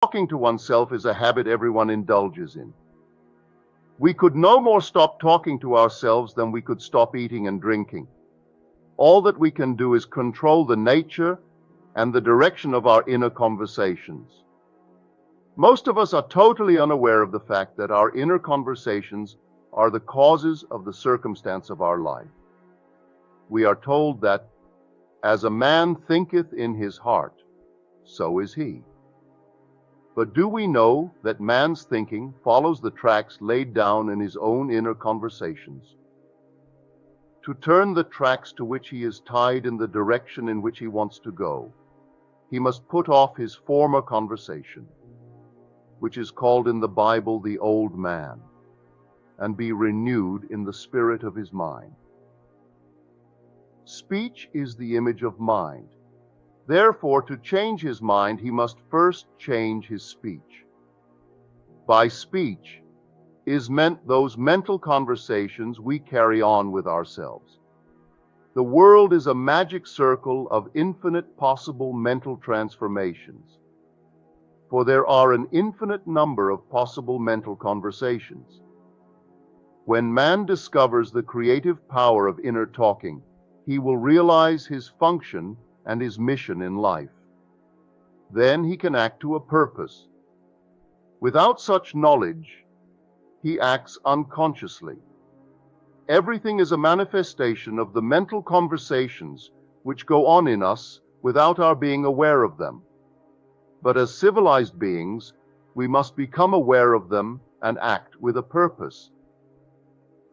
Talking to oneself is a habit everyone indulges in. We could no more stop talking to ourselves than we could stop eating and drinking. All that we can do is control the nature and the direction of our inner conversations. Most of us are totally unaware of the fact that our inner conversations are the causes of the circumstance of our life. We are told that, as a man thinketh in his heart, so is he. But do we know that man's thinking follows the tracks laid down in his own inner conversations? To turn the tracks to which he is tied in the direction in which he wants to go, he must put off his former conversation, which is called in the Bible the old man, and be renewed in the spirit of his mind. Speech is the image of mind. Therefore, to change his mind, he must first change his speech. By speech is meant those mental conversations we carry on with ourselves. The world is a magic circle of infinite possible mental transformations, for there are an infinite number of possible mental conversations. When man discovers the creative power of inner talking, he will realize his function and his mission in life. Then he can act to a purpose. Without such knowledge, he acts unconsciously. Everything is a manifestation of the mental conversations which go on in us without our being aware of them. But as civilized beings, we must become aware of them and act with a purpose.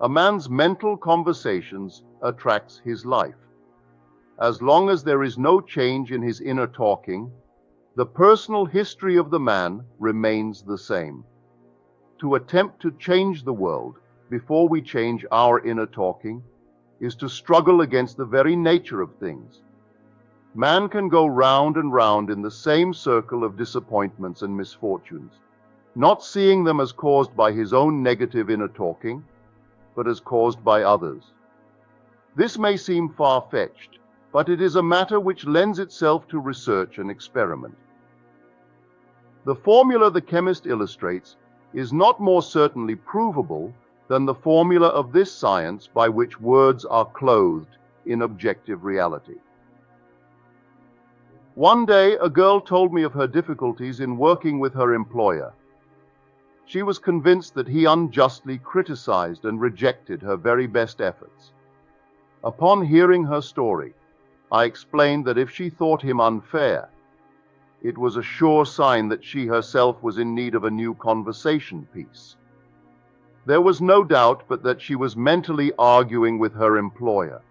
A man's mental conversations attracts his life. As long as there is no change in his inner talking, the personal history of the man remains the same. To attempt to change the world before we change our inner talking is to struggle against the very nature of things. Man can go round and round in the same circle of disappointments and misfortunes, not seeing them as caused by his own negative inner talking, but as caused by others. This may seem far-fetched, but it is a matter which lends itself to research and experiment. The formula the chemist illustrates is not more certainly provable than the formula of this science by which words are clothed in objective reality. One day, a girl told me of her difficulties in working with her employer. She was convinced that he unjustly criticized and rejected her very best efforts. Upon hearing her story, I explained that if she thought him unfair, it was a sure sign that she herself was in need of a new conversation piece. There was no doubt but that she was mentally arguing with her employer,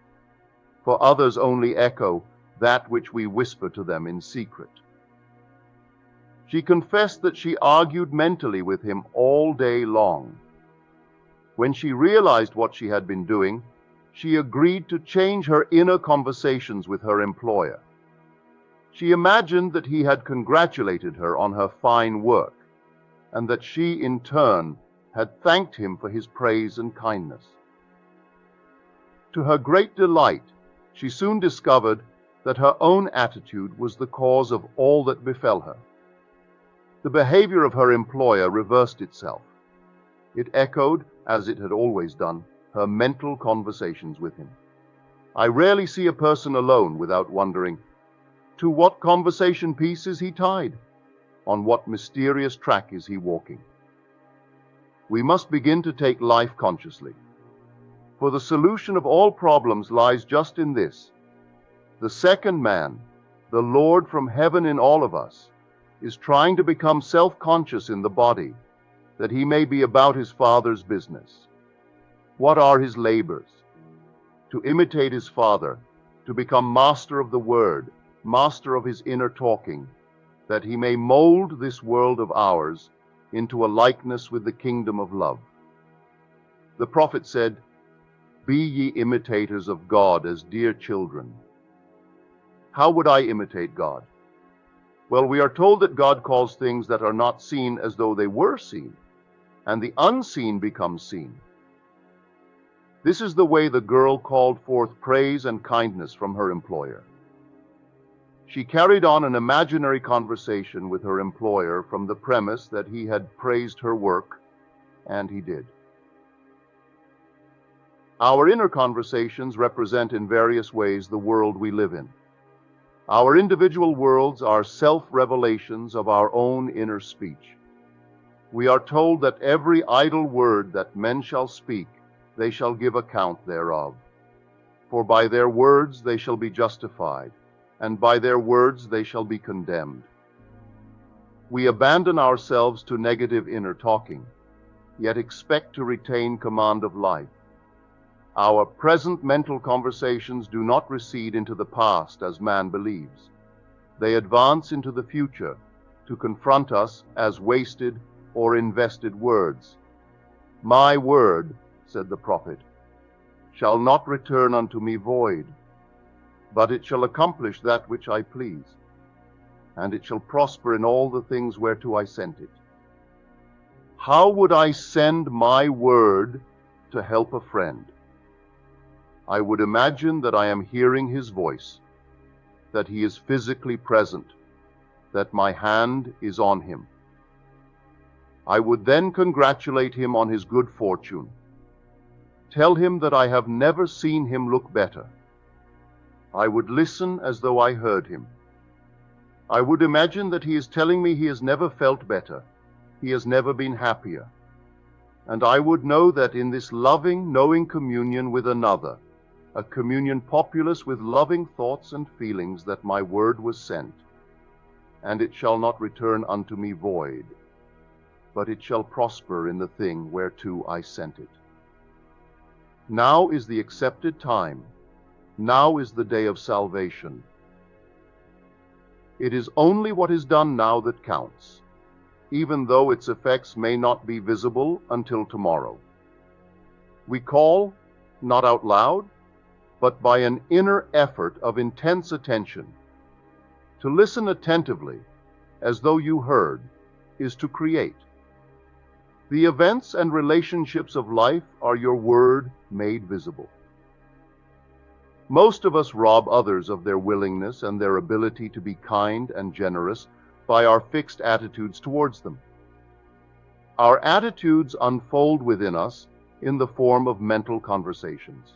for others only echo that which we whisper to them in secret. She confessed that she argued mentally with him all day long. When she realized what she had been doing, she agreed to change her inner conversations with her employer. She imagined that he had congratulated her on her fine work, and that she, in turn, had thanked him for his praise and kindness. To her great delight, she soon discovered that her own attitude was the cause of all that befell her. The behavior of her employer reversed itself. It echoed, as it had always done, her mental conversations with him. I rarely see a person alone without wondering, to what conversation piece is he tied? On what mysterious track is he walking? We must begin to take life consciously, for the solution of all problems lies just in this. The second man, the Lord from heaven in all of us, is trying to become self-conscious in the body, that he may be about his Father's business. What are his labors? To imitate his Father, to become master of the Word, master of his inner talking, that he may mold this world of ours into a likeness with the kingdom of love. The prophet said, "Be ye imitators of God as dear children." How would I imitate God? Well, we are told that God calls things that are not seen as though they were seen, and the unseen becomes seen. This is the way the girl called forth praise and kindness from her employer. She carried on an imaginary conversation with her employer from the premise that he had praised her work, and he did. Our inner conversations represent in various ways the world we live in. Our individual worlds are self-revelations of our own inner speech. We are told that every idle word that men shall speak, they shall give account thereof. For by their words they shall be justified, and by their words they shall be condemned. We abandon ourselves to negative inner talking, yet expect to retain command of life. Our present mental conversations do not recede into the past as man believes. They advance into the future to confront us as wasted or invested words. My word, said the prophet, shall not return unto me void, but it shall accomplish that which I please, and it shall prosper in all the things whereto I sent it. How would I send my word to help a friend? I would imagine that I am hearing his voice, that he is physically present, that my hand is on him. I would then congratulate him on his good fortune. Tell him that I have never seen him look better. I would listen as though I heard him. I would imagine that he is telling me he has never felt better, he has never been happier. And I would know that in this loving, knowing communion with another, a communion populous with loving thoughts and feelings, that my word was sent, and it shall not return unto me void, but it shall prosper in the thing whereto I sent it. Now is the accepted time. Now is the day of salvation. It is only what is done now that counts, even though its effects may not be visible until tomorrow. We call, not out loud, but by an inner effort of intense attention. To listen attentively, as though you heard, is to create. The events and relationships of life are your word made visible. Most of us rob others of their willingness and their ability to be kind and generous by our fixed attitudes towards them. Our attitudes unfold within us in the form of mental conversations.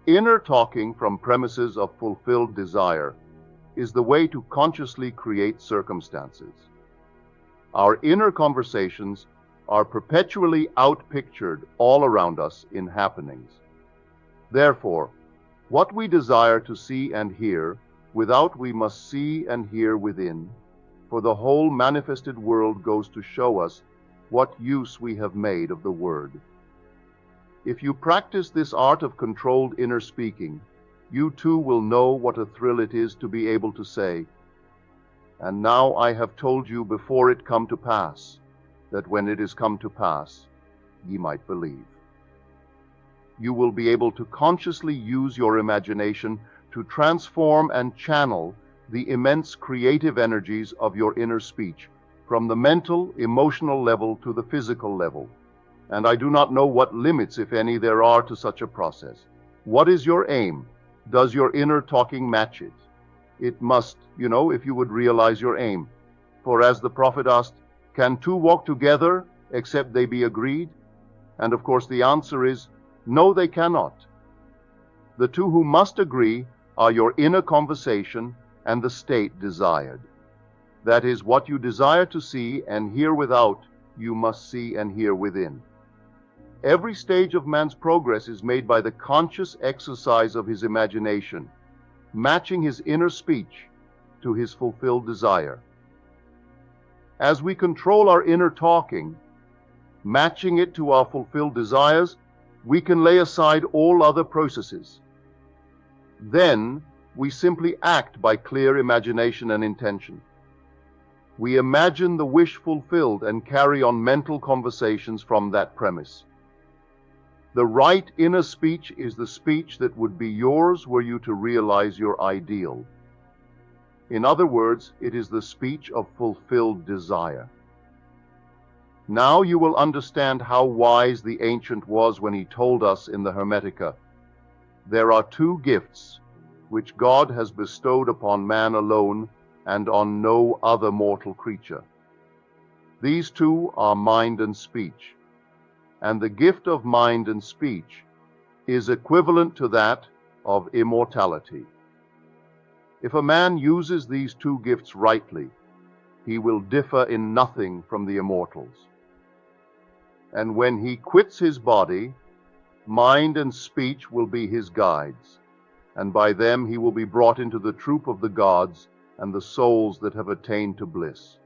Inner talking from premises of fulfilled desire is the way to consciously create circumstances. Our inner conversations are perpetually outpictured all around us in happenings. Therefore, what we desire to see and hear, without we must see and hear within, for the whole manifested world goes to show us what use we have made of the word. If you practice this art of controlled inner speaking, you too will know what a thrill it is to be able to say, and now I have told you before it come to pass, that when it is come to pass, ye might believe. You will be able to consciously use your imagination to transform and channel the immense creative energies of your inner speech from the mental, emotional level to the physical level. And I do not know what limits, if any, there are to such a process. What is your aim? Does your inner talking match it? It must, if you would realize your aim. For as the prophet asked, can two walk together except they be agreed? And of course the answer is, no, they cannot. The two who must agree are your inner conversation and the state desired. That is, what you desire to see and hear without, you must see and hear within. Every stage of man's progress is made by the conscious exercise of his imagination, matching his inner speech to his fulfilled desire. As we control our inner talking, matching it to our fulfilled desires, we can lay aside all other processes. Then we simply act by clear imagination and intention. We imagine the wish fulfilled and carry on mental conversations from that premise. The right inner speech is the speech that would be yours were you to realize your ideal. In other words, it is the speech of fulfilled desire. Now you will understand how wise the ancient was when he told us in the Hermetica, there are two gifts, which God has bestowed upon man alone and on no other mortal creature. These two are mind and speech, and the gift of mind and speech is equivalent to that of immortality. If a man uses these two gifts rightly, he will differ in nothing from the immortals. And when he quits his body, mind and speech will be his guides, and by them he will be brought into the troop of the gods and the souls that have attained to bliss.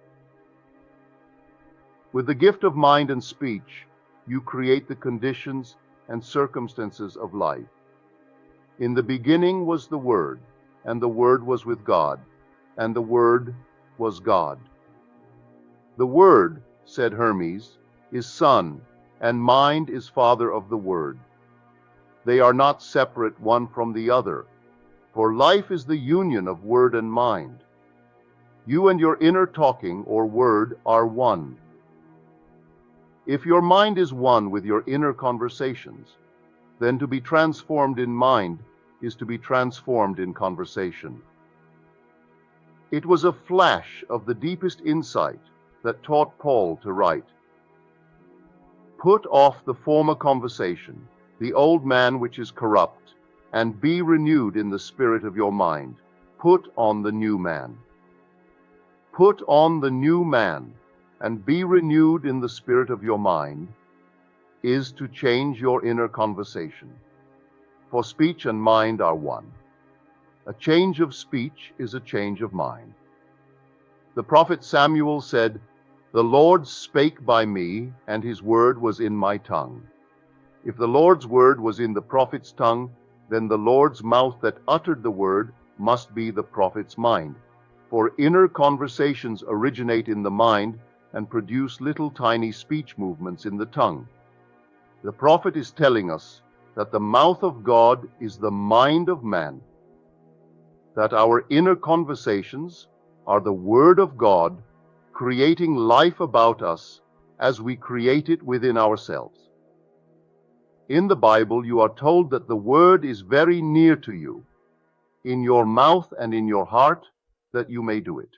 With the gift of mind and speech, you create the conditions and circumstances of life. In the beginning was the Word, and the Word was with God, and the Word was God. The Word, said Hermes, is Son, and mind is Father of the Word. They are not separate one from the other, for life is the union of word and mind. You and your inner talking, or word, are one. If your mind is one with your inner conversations, then to be transformed in mind is to be transformed in conversation. It was a flash of the deepest insight that taught Paul to write, "Put off the former conversation, the old man which is corrupt, and be renewed in the spirit of your mind. Put on the new man." Put on the new man, and be renewed in the spirit of your mind, is to change your inner conversation. For speech and mind are one. A change of speech is a change of mind. The prophet Samuel said, "The Lord spake by me, and his word was in my tongue." If the Lord's word was in the prophet's tongue, then the Lord's mouth that uttered the word must be the prophet's mind. For inner conversations originate in the mind and produce little tiny speech movements in the tongue. The prophet is telling us that the mouth of God is the mind of man, that our inner conversations are the Word of God creating life about us as we create it within ourselves. In the Bible, you are told that the Word is very near to you, in your mouth and in your heart, that you may do it.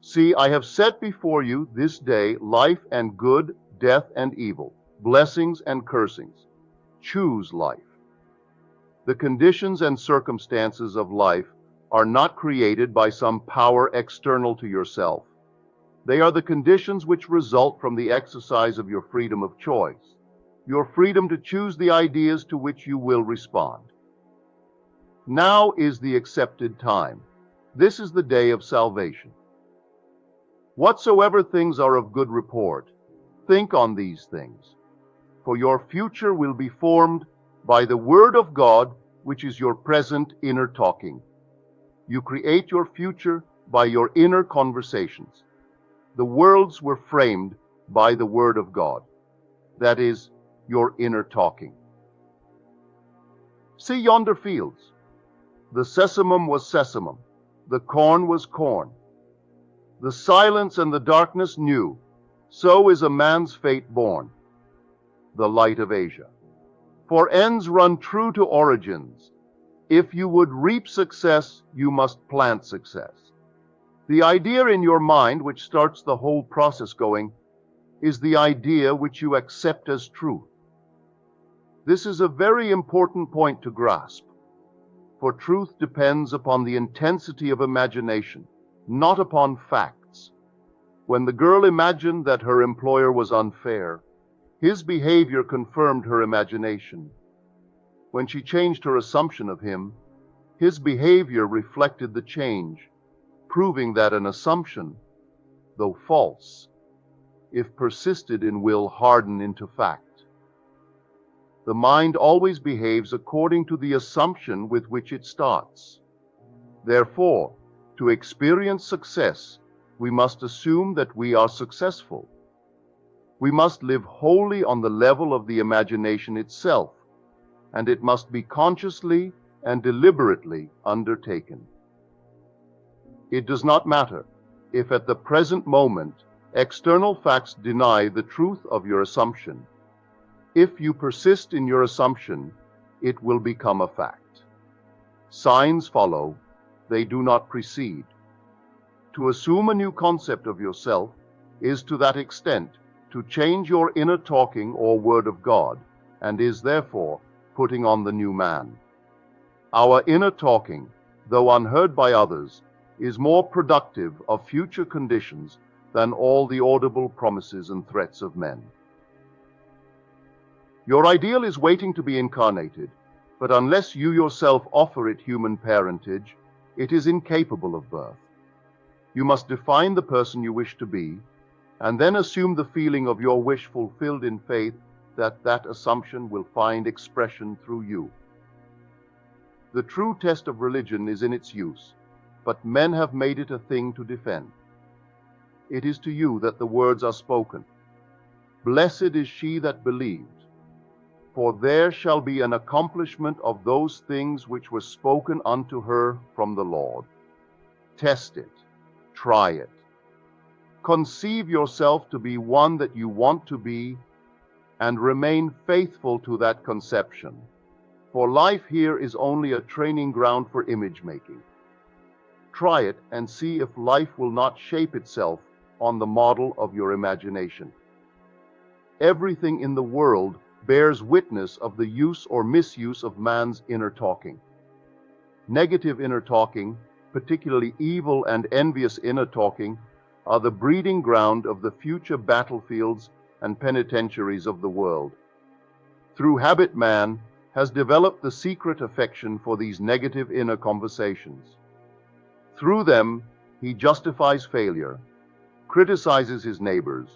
See, I have set before you this day life and good, death and evil, blessings and cursings. Choose life. The conditions and circumstances of life are not created by some power external to yourself. They are the conditions which result from the exercise of your freedom of choice, your freedom to choose the ideas to which you will respond. Now is the accepted time. This is the day of salvation. Whatsoever things are of good report, think on these things, for your future will be formed by the Word of God, which is your present inner talking. You create your future by your inner conversations. The worlds were framed by the Word of God, that is, your inner talking. See yonder fields. The sesamum was sesamum, the corn was corn. The silence and the darkness knew, so is a man's fate born. The light of Asia. For ends run true to origins. If you would reap success, you must plant success. The idea in your mind which starts the whole process going is the idea which you accept as truth. This is a very important point to grasp, for truth depends upon the intensity of imagination, not upon facts. When the girl imagined that her employer was unfair, his behavior confirmed her imagination. When she changed her assumption of him, his behavior reflected the change, proving that an assumption, though false, if persisted in, will harden into fact. The mind always behaves according to the assumption with which it starts. Therefore, to experience success, we must assume that we are successful. We must live wholly on the level of the imagination itself, and it must be consciously and deliberately undertaken. It does not matter if at the present moment external facts deny the truth of your assumption. If you persist in your assumption, it will become a fact. Signs follow, they do not precede. To assume a new concept of yourself is to that extent to change your inner talking or word of God, and is therefore putting on the new man. Our inner talking, though unheard by others, is more productive of future conditions than all the audible promises and threats of men. Your ideal is waiting to be incarnated, but unless you yourself offer it human parentage, it is incapable of birth. You must define the person you wish to be, and then assume the feeling of your wish fulfilled in faith that that assumption will find expression through you. The true test of religion is in its use, but men have made it a thing to defend. It is to you that the words are spoken. Blessed is she that believes, for there shall be an accomplishment of those things which were spoken unto her from the Lord. Test it, try it. Conceive yourself to be one that you want to be, and remain faithful to that conception, for life here is only a training ground for image making. Try it and see if life will not shape itself on the model of your imagination. Everything in the world bears witness of the use or misuse of man's inner talking. Negative inner talking, particularly evil and envious inner talking, are the breeding ground of the future battlefields and penitentiaries of the world. Through habit, man has developed the secret affection for these negative inner conversations. Through them, he justifies failure, criticizes his neighbors,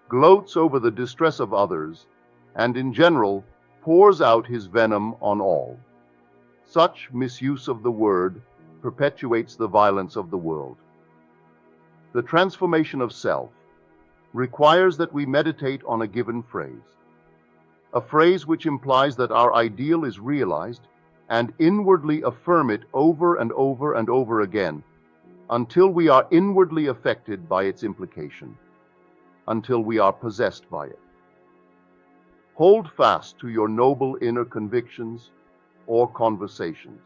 gloats over the distress of others, and in general pours out his venom on all. Such misuse of the word perpetuates the violence of the world. The transformation of self requires that we meditate on a given phrase, a phrase which implies that our ideal is realized, and inwardly affirm it over and over and over again, until we are inwardly affected by its implication, until we are possessed by it. Hold fast to your noble inner convictions or conversations.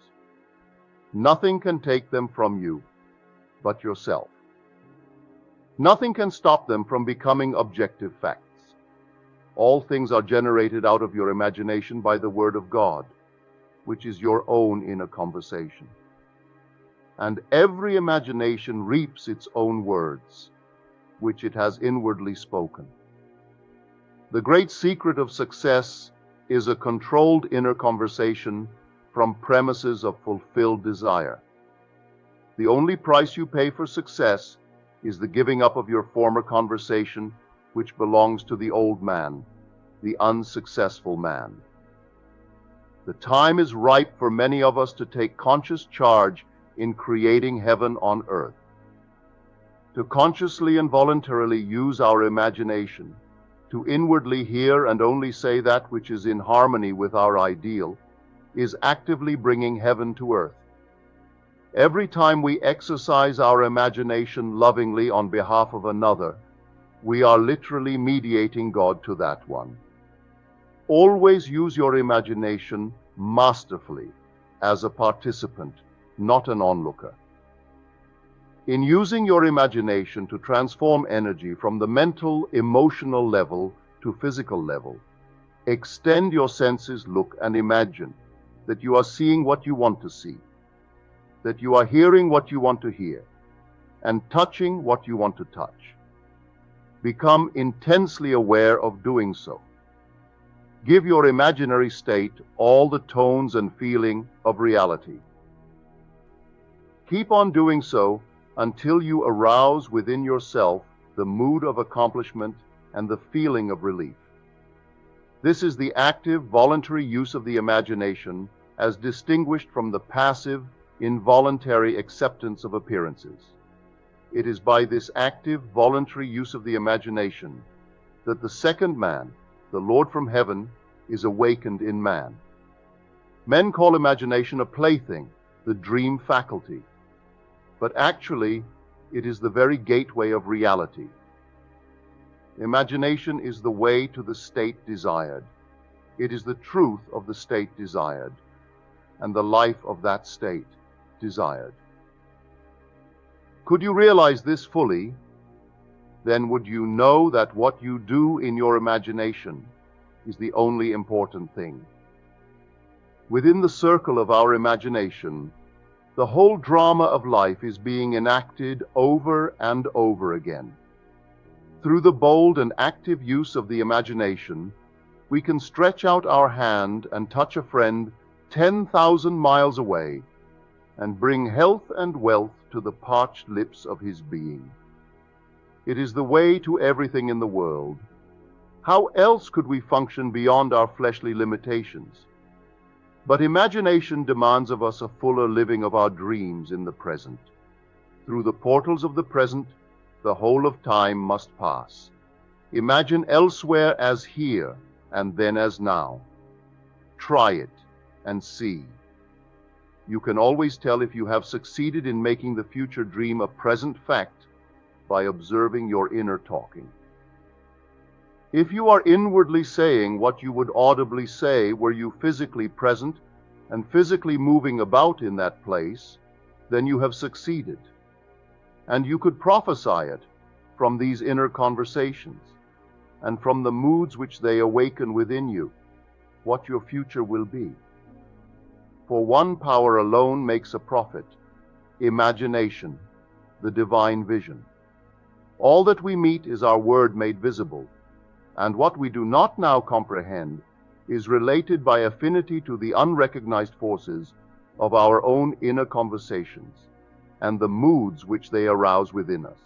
Nothing can take them from you but yourself. Nothing can stop them from becoming objective facts. All things are generated out of your imagination by the Word of God, which is your own inner conversation. And every imagination reaps its own words, which it has inwardly spoken. The great secret of success is a controlled inner conversation from premises of fulfilled desire. The only price you pay for success is the giving up of your former conversation, which belongs to the old man, the unsuccessful man. The time is ripe for many of us to take conscious charge in creating heaven on earth. To consciously and voluntarily use our imagination, to inwardly hear and only say that which is in harmony with our ideal, is actively bringing heaven to earth. Every time we exercise our imagination lovingly on behalf of another, we are literally mediating God to that one. Always use your imagination masterfully as a participant, not an onlooker. In using your imagination to transform energy from the mental, emotional level to physical level, extend your senses, look and imagine that you are seeing what you want to see, that you are hearing what you want to hear, and touching what you want to touch. Become intensely aware of doing so. Give your imaginary state all the tones and feeling of reality. Keep on doing so until you arouse within yourself the mood of accomplishment and the feeling of relief. This is the active, voluntary use of the imagination as distinguished from the passive, involuntary acceptance of appearances. It is by this active, voluntary use of the imagination that the second man, the Lord from heaven, is awakened in man. Men call imagination a plaything, the dream faculty. But actually, it is the very gateway of reality. Imagination is the way to the state desired. It is the truth of the state desired. and the life of that state desired. Could you realize this fully, then would you know that what you do in your imagination is the only important thing. Within the circle of our imagination, the whole drama of life is being enacted over and over again. Through the bold and active use of the imagination, we can stretch out our hand and touch a friend 10,000 miles away and bring health and wealth to the parched lips of his being. It is the way to everything in the world. How else could we function beyond our fleshly limitations? But imagination demands of us a fuller living of our dreams in the present. Through the portals of the present, the whole of time must pass. Imagine elsewhere as here, and then as now. Try it and see. You can always tell if you have succeeded in making the future dream a present fact by observing your inner talking. If you are inwardly saying what you would audibly say were you physically present and physically moving about in that place, then you have succeeded. And you could prophesy it from these inner conversations and from the moods which they awaken within you, what your future will be. For one power alone makes a prophet, imagination, the divine vision. All that we meet is our word made visible, and what we do not now comprehend is related by affinity to the unrecognized forces of our own inner conversations and the moods which they arouse within us.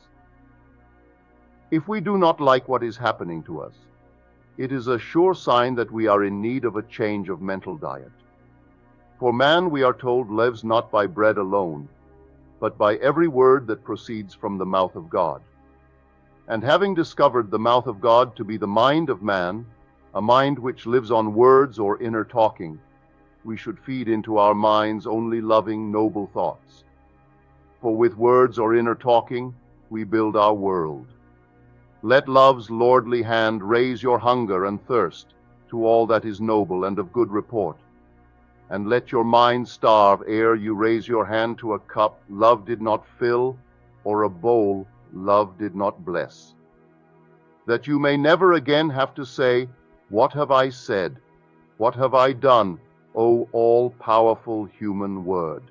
If we do not like what is happening to us, it is a sure sign that we are in need of a change of mental diet. For man, we are told, lives not by bread alone, but by every word that proceeds from the mouth of God. And having discovered the mouth of God to be the mind of man, a mind which lives on words or inner talking, we should feed into our minds only loving, noble thoughts. For with words or inner talking, we build our world. Let love's lordly hand raise your hunger and thirst to all that is noble and of good report. And let your mind starve ere you raise your hand to a cup love did not fill, or a bowl love did not bless. That you may never again have to say, "What have I said? What have I done, O all-powerful human word?"